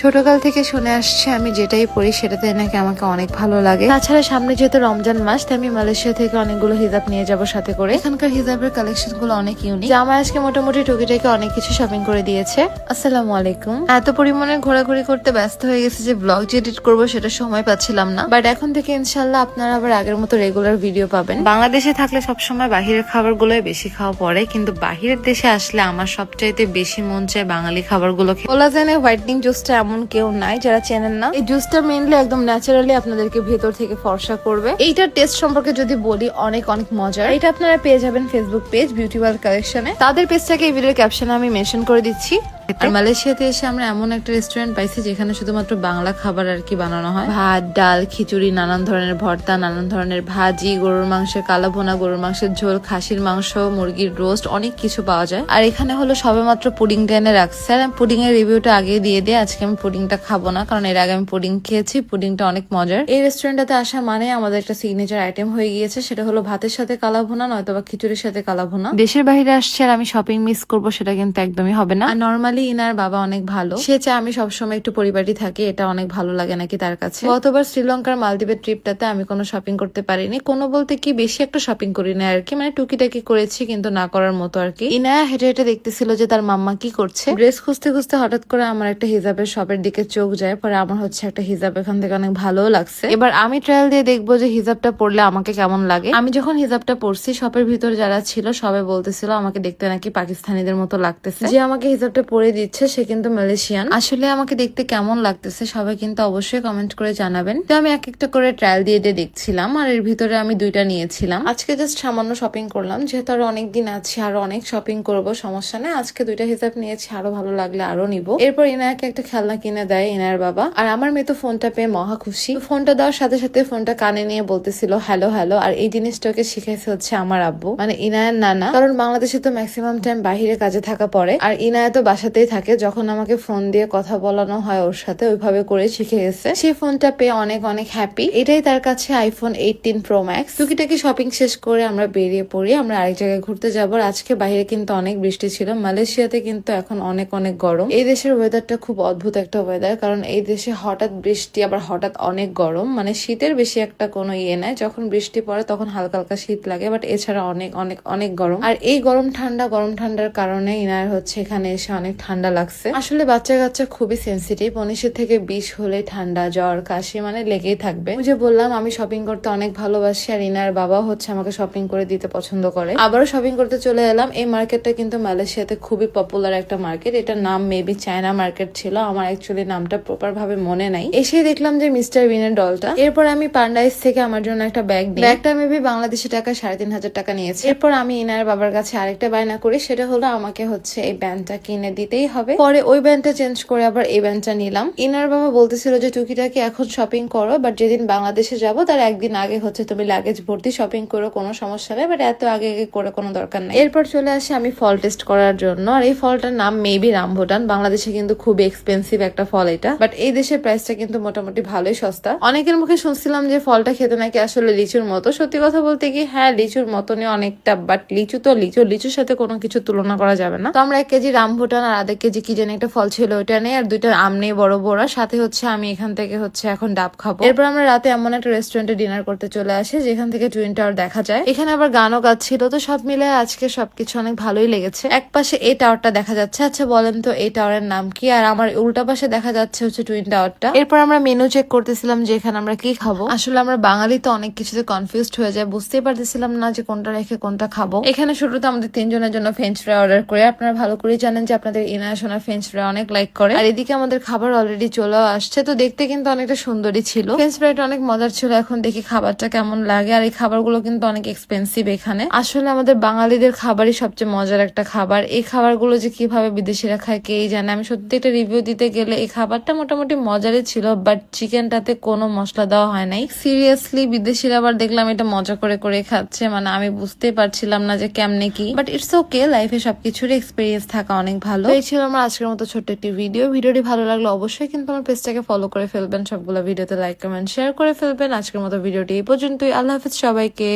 ছোটকাল থেকে শুনে আসছে আমি যেটাই পরি সেটাতে নাকি আমাকে অনেক ভালো লাগে। তাছাড়া সামনে যেহেতু রমজান মাস, তাই আমি মালয়েশিয়া থেকে অনেকগুলো হিজাব নিয়ে যাব সাথে করে। এখানকার হিজাবের কালেকশন গুলো অনেক ইউনিক, যা আমার আজকে মোটামুটি টুকিটাকি অনেক কিছু শপিং করে দিয়েছে। আসসালামু আলাইকুম। এত পরিমাণে ঘোরাঘুরি করতে ব্যস্ত হয়ে গেছে যে ব্লগ যে এডিট করবো সেটা সময় পাচ্ছিলাম না, বাট এখন থেকে ইনশাল্লাহ আপনারা আবার আগের মতো রেগুলার ভিডিও পাবেন। বাংলাদেশে থাকলে সবসময় বাহিরের খাবারগুলোই বেশি খাওয়া পড়ে, কিন্তু বাহিরের দেশে আসলে আমার সবচাইতে বেশি মন চায় বাঙালি খাবারগুলো খেতে। কোলাজেনে হোয়াইটনিং জুসটা এমন কেউ নাই যারা চেনেন না। এই জুসটা মেইনলি একদম ন্যাচারালি আপনাদেরকে ভেতর থেকে ফর্সা করবে। এইটার টেস্ট সম্পর্কে যদি বলি অনেক অনেক মজার। এটা আপনারা পেয়ে যাবেন ফেসবুক পেজ বিউটি ওয়ার্ল্ড কালেকশনে। তাদের পেজটাকে এই ভিডিওর ক্যাপশনে আমি মেনশন করে দিচ্ছি। আর মালয়েশিয়াতে এসে আমরা এমন একটা রেস্টুরেন্ট পাইছি যেখানে শুধুমাত্র বাংলা খাবার আর কি বানানো হয়। ভাত, ডাল, খিচুড়ি, নানান ধরনের ভর্তা, নানান ধরনের ভাজি, গরুর মাংসের কালো ভুনা, গরুর মাংসের ঝোল, খাসির মাংস, মুরগির রোস্ট, অনেক কিছু পাওয়া যায়। আর এখানে হলো সবেমাত্র পুডিংটা এনে রাখছে। আর পুডিং এর রিভিউটা আগে দিয়ে দিয়ে আজকে আমি পুডিংটা খাবো না, কারণ এর আগে আমি পুডিং খেয়েছি। পুডিংটা অনেক মজার। এই রেস্টুরেন্টটাতে আসা মানে আমাদের একটা সিগনেচার আইটেম হয়ে গিয়েছে, সেটা হলো ভাতের সাথে কালা ভুনা, নয়তো বা খিচুড়ির সাথে কালা ভুনা। দেশের বাইরে আসছে আর আমি শপিং মিস করবো সেটা কিন্তু একদমই হবে না। আর নর্মালি ইনার বাবা অনেক ভালো, সে চায় আমি সবসময় একটু পরিবারই থাকি, এটা অনেক ভালো লাগে নাকি তার কাছে। গতবার শ্রীলঙ্কার মালদ্বীপের ট্রিপটাতে আমি কোনো শপিং করতে পারিনি, কোনো বলতে কি বেশি একটা শপিং করি না আর কি, মানে টুকিটাকি করেছি কিন্তু না করার মতো আর কি। ইনায়া হেঁটে হেঁটে দেখতেছিল যে তার মাম্মা কি করছে। ড্রেস খুঁজতে খুঁজতে হঠাৎ করে আমার একটা হিজাবের শপের দিকে চোখ যায়, পরে আমার হচ্ছে একটা হিজাব এখান থেকে অনেক ভালো লাগছে। এবার আমি ট্রায়াল দিয়ে দেখবো যে হিজাবটা পরলে আমাকে কেমন লাগে। আমি যখন হিজাবটা পরছি, শপের ভিতর যারা ছিল সবাই বলতেছিল আমাকে দেখতে নাকি পাকিস্তানিদের মতো লাগতেছে। যে আমাকে হিজাবটা পরে দিচ্ছে সে কিন্তু মালয়েশিয়ান। আসলে আমাকে দেখতে কেমন লাগতেছে সবাই কিন্তু অবশ্যই কমেন্ট করে জানাবেন। তো আমি এক একটা করে ট্রায়াল দিয়ে দিয়ে দেখছিলাম, আর এর ভিতরে আমি দুইটা নিয়েছিলাম। আজকে জাস্ট সামান্য শপিং করলাম, যেহেতু আরো অনেক দিন আছে, আরো অনেক শপিং করব, সমস্যা নেই। আজকে দুইটা হিসাব নিয়েছি, আরো ভালো লাগলে আরো নিব। এরপর ইনায়াকে একটা খেলনা কিনে দেয় ইনায়ার বাবা, আর আমার মেয়ে তো ফোনটা পেয়ে মহা খুশি। ফোনটা দেওয়ার সাথে সাথে ফোনটা কানে নিয়ে বলতেছিল হ্যালো হ্যালো। আর এই জিনিসটাকে শিখাইছে হচ্ছে আমার আব্বু, মানে ইনায়ার নানা। কারণ বাংলাদেশে তো ম্যাক্সিমাম টাইম বাহিরে কাজে থাকা পড়ে, আর ইনায়া তো বাসাতেই থাকে। যখন আমাকে ফোন দিয়ে কথা বলানো হয় ওর সাথে, ওইভাবে করে শিখে গেছে। সেই ফোনটা পেয়ে অনেক অনেক হ্যাপি। এটাই তার কাছে আইফোন 18 প্রো ম্যাক্স। টুকিটাকি শপিং শেষ করে আমরা বেরিয়ে পড়ি, আমরা আরেক জায়গায় ঘুরতে যাবো। আজকে বাইরে কিন্তু অনেক বৃষ্টি ছিল। মালয়েশিয়াতে কিন্তু এখন অনেক অনেক গরম। এই দেশের ওয়েদারটা খুব অদ্ভুত একটা ওয়েদার, কারণ এই দেশে হঠাৎ বৃষ্টি আবার হঠাৎ অনেক গরম, মানে শীতের বেশি একটা কোনো ইয়ে নাই। যখন বৃষ্টি পড়ে তখন হালকা হালকা শীত লাগে, বাট এছাড়া অনেক অনেক অনেক গরম। আর এই গরম ঠান্ডার কারণে ইনার হচ্ছে এখানে এসে অনেক ঠান্ডা লাগছে। আসলে বাচ্চা কাচ্চা খুবই সেন্সিটিভ, 19 থেকে 20 হলে ঠান্ডা, জ্বর, কাশি মানে লেগেই থাকবে। যে বললাম আমি শপিং করতে অনেক ভালোবাসি, আর ইনার বাবা হচ্ছে আমাকে শপিং করে দিতে পছন্দ করে। আবারও শপিং করতে চলে এলাম। এই মার্কেটটা কিন্তু মালয়েশিয়াতে খুবই পপুলার একটা মার্কেট। এটার নাম মেবি চায়না মার্কেট ছিল, আমার অ্যাকচুয়ালি নামটা প্রপার ভাবে মনে নাই। এসে দেখলাম যে মিস্টার বিনের ডলটা। এরপর আমি পান্ডাইস থেকে আমার জন্য একটা ব্যাগ নিই। ব্যাগটা মেবি বাংলাদেশি টাকা 3,500 টাকা নিয়েছে। এরপর আমি ইনার বাবার কাছে আরেকটা বায়না করি, সেটা হলো আমাকে হচ্ছে এই ব্যান্ডটা কিনে দিতেই হবে। পরে ওই ব্যান্ডটা চেঞ্জ করে আবার এই ব্যান্ডটা নিলাম। ইনার বাবা বলতেছিল যে টুকিটাকি এখন শপিং করো, বাট যেদিন বাংলাদেশে যাবো তার একদিন আগে হচ্ছে তুমি লাগেজ ভর্তি শপিং করো, কোনো সমস্যা নেই, বাট এত আগে আগে করে কোনো দরকার নেই। এরপর চলে আসি আমি ফল টেস্ট করার জন্য, আর এই ফলটার নাম মেবি রামভুটান। বাংলাদেশে কিন্তু খুব এক্সপেন্সিভ একটা ফল এটা, বাট এই দেশের প্রাইসটা কিন্তু মোটামুটি ভালোই সস্তা। অনেকের মুখে শুনছিলাম যে ফলটা খেতে নাকি আসলে লিচুর মতো। সত্যি কথা বলতে কি হ্যাঁ, লিচুর মতনই অনেকটা, বাট লিচু তো লিচুর সাথে কোনো কিছু তুলনা করা যাবে না। তো আমরা 1 কেজি রামভুটান আর আধা কেজি কি যেন একটা ফল ছিল ওইটা নেই, আর 2টা আম নেই বড় বড়। সাথে হচ্ছে আমি এখান থেকে হচ্ছে এখন ডাব খাবো। এরপর আমরা রাতে এমন একটা রেস্টুরেন্টে ডিনার করতে চলে আসি যেখান থেকে টুইন টাওয়ার দেখা যায়। এখানে আবার গানও গাচ্ছিল। তো সব মিলে আজকে সবকিছু অনেক ভালোই লেগেছে। এক পাশে এই টাওয়ারটা দেখা যাচ্ছে। আচ্ছা বলেন তো এই টাওয়ারের নাম কি? আর আমার উল্টা পাশে দেখা যাচ্ছে হচ্ছে টুইন টাওয়ারটা। এরপর আমরা মেনু চেক করতেছিলাম যে এখানে আমরা কি খাবো। আসলে আমরা বাঙালি তো অনেক কিছুতে কনফিউজড হয়ে যায়, বুঝতেই পারতেছিলাম না যে কোনটা রেখে কোনটা খাবো। এখানে শুরুতে আমাদের 3 জনের জন্য ফ্রেঞ্চ ফ্রাই অর্ডার করে। আপনারা ভালো করে জানেন যে আপনাদের ইনাশোনা ফ্রেঞ্চ ফ্রাই অনেক লাইক করে। আর এদিকে আমাদের খাবার অলরেডি চলেও আসছে। তো দেখতে কিন্তু অনেকটা সুন্দরই ছিল। ফ্রেঞ্চ ফ্রাইটা অনেক মজার ছিল। এখন দেখি খাবারটা কেমন লাগে। আর এই খাবারগুলো কিন্তু অনেক এক্সপেন্সিভ এখানে। আসলে আমাদের বাঙালিদের খাবারই সবচেয়ে মজার একটা খাবার। এই খাবারগুলো যে কিভাবে বিদেশিরা খায় কে জানে। আমি সত্যি একটা রিভিউ দিতে গেলে এই খাবারটা মোটামুটি মজারই ছিল, বাট চিকেনটাতে কোনো মশলা দেওয়া হয় নাই। সিরিয়াসলি বিদেশিরা আবার দেখলাম এটা মজা করে করে খাচ্ছে, মানে আমি বুঝতেই পারছিলাম না যে কেমনে কি, বাট ইটস ওকে। লাইফে সবকিছুর এক্সপিরিয়েন্স থাকা অনেক ভালো। এই ছিল আমার আজকের মতো ছোট্ট একটি ভিডিওটি ভালো লাগলো অবশ্যই কিন্তু আমার পেজটাকে ফলো করে ফেলবেন, সবগুলো ভিডিওতে লাইক কমেন্ট শেয়ার করে ফেলবেন। আজকের মতো ভিডিওটি এই পর্যন্তই। আল্লাহ হাফেজ সবাইকে।